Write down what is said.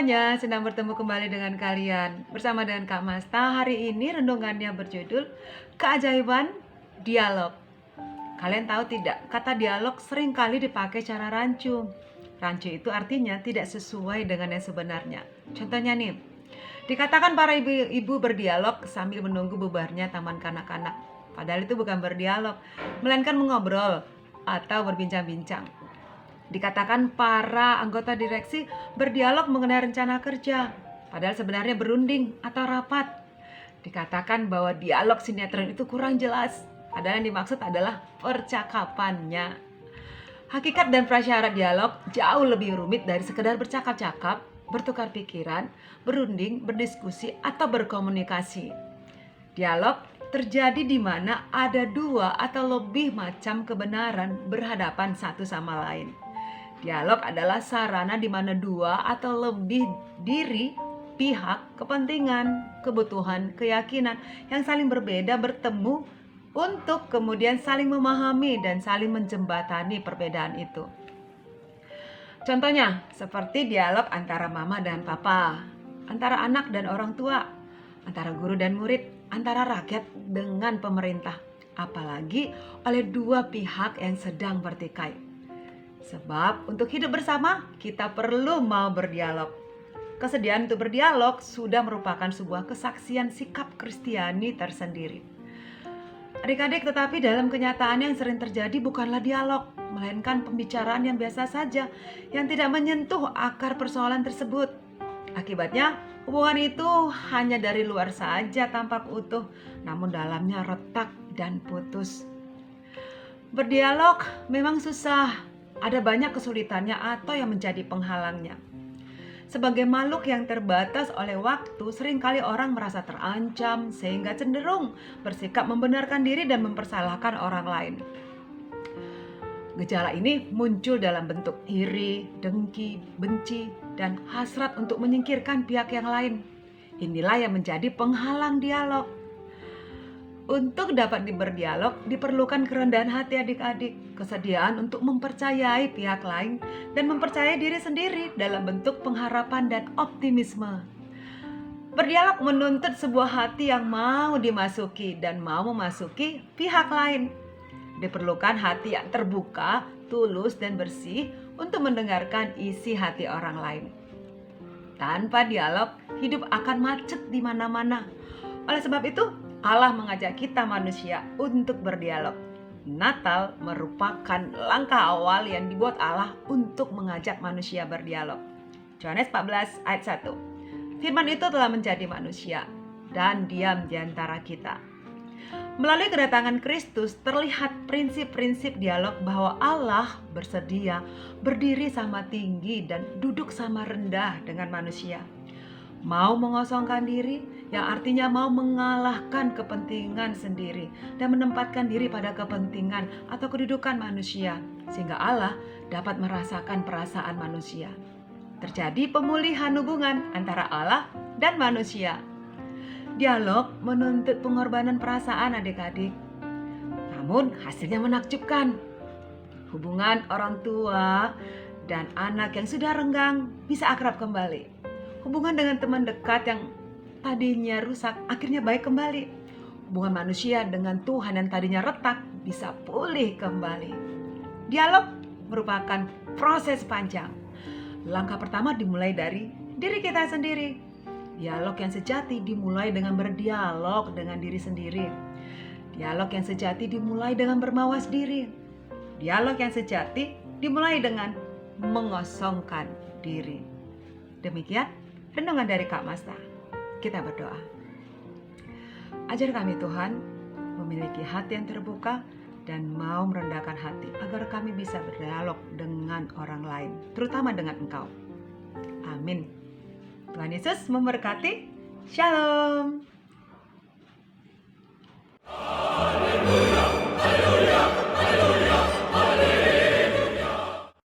semuanya, senang bertemu kembali dengan kalian. Bersama dengan Kak Masta, hari ini renungannya berjudul Keajaiban Dialog. Kalian tahu tidak, kata dialog sering kali dipakai cara rancu. Rancu itu artinya tidak sesuai dengan yang sebenarnya. Contohnya nih, dikatakan para ibu-ibu berdialog sambil menunggu bubarnya taman kanak-kanak. Padahal itu bukan berdialog, melainkan mengobrol atau berbincang-bincang. Dikatakan para anggota direksi berdialog mengenai rencana kerja, padahal sebenarnya berunding atau rapat. Dikatakan bahwa dialog sinetron itu kurang jelas, padahal yang dimaksud adalah percakapannya. Hakikat dan prasyarat dialog jauh lebih rumit dari sekedar bercakap-cakap, bertukar pikiran, berunding, berdiskusi, atau berkomunikasi. Dialog terjadi di mana ada dua atau lebih macam kebenaran berhadapan satu sama lain. Dialog adalah sarana di mana dua atau lebih diri, pihak, kepentingan, kebutuhan, keyakinan yang saling berbeda bertemu untuk kemudian saling memahami dan saling menjembatani perbedaan itu. Contohnya, seperti dialog antara mama dan papa, antara anak dan orang tua, antara guru dan murid, antara rakyat dengan pemerintah, apalagi oleh dua pihak yang sedang bertikai. Sebab untuk hidup bersama, kita perlu mau berdialog. Kesediaan untuk berdialog sudah merupakan sebuah kesaksian sikap Kristiani tersendiri. Adik-adik, tetapi dalam kenyataan yang sering terjadi bukanlah dialog, melainkan pembicaraan yang biasa saja, yang tidak menyentuh akar persoalan tersebut. Akibatnya, hubungan itu hanya dari luar saja tampak utuh, namun dalamnya retak dan putus. Berdialog memang susah, ada banyak kesulitannya atau yang menjadi penghalangnya. Sebagai makhluk yang terbatas oleh waktu, seringkali orang merasa terancam sehingga cenderung bersikap membenarkan diri dan mempersalahkan orang lain. Gejala ini muncul dalam bentuk iri, dengki, benci, dan hasrat untuk menyingkirkan pihak yang lain. Inilah yang menjadi penghalang dialog. Untuk dapat berdialog diperlukan kerendahan hati adik-adik, kesediaan untuk mempercayai pihak lain dan mempercayai diri sendiri dalam bentuk pengharapan dan optimisme. Berdialog menuntut sebuah hati yang mau dimasuki dan mau memasuki pihak lain. Diperlukan hati yang terbuka, tulus dan bersih untuk mendengarkan isi hati orang lain. Tanpa dialog, hidup akan macet di mana-mana. Oleh sebab itu, Allah mengajak kita manusia untuk berdialog. Natal merupakan langkah awal yang dibuat Allah untuk mengajak manusia berdialog. Yohanes 14 ayat 1. Firman itu telah menjadi manusia dan diam di antara kita. Melalui kedatangan Kristus terlihat prinsip-prinsip dialog bahwa Allah bersedia berdiri sama tinggi dan duduk sama rendah dengan manusia. Mau mengosongkan diri, yang artinya mau mengalahkan kepentingan sendiri dan menempatkan diri pada kepentingan atau kedudukan manusia, sehingga Allah dapat merasakan perasaan manusia. Terjadi pemulihan hubungan antara Allah dan manusia. Dialog menuntut pengorbanan perasaan adik-adik, namun hasilnya menakjubkan. Hubungan orang tua dan anak yang sudah renggang bisa akrab kembali. Hubungan dengan teman dekat yang tadinya rusak akhirnya baik kembali. Hubungan manusia dengan Tuhan yang tadinya retak bisa pulih kembali. Dialog merupakan proses panjang. Langkah pertama dimulai dari diri kita sendiri. Dialog yang sejati dimulai dengan berdialog dengan diri sendiri. Dialog yang sejati dimulai dengan bermawas diri. Dialog yang sejati dimulai dengan mengosongkan diri. Demikian renungan dari Kak Masta. Kita berdoa. Ajar kami Tuhan memiliki hati yang terbuka dan mau merendahkan hati agar kami bisa berdialog dengan orang lain, terutama dengan Engkau. Amin. Tuhan Yesus memberkati. Shalom.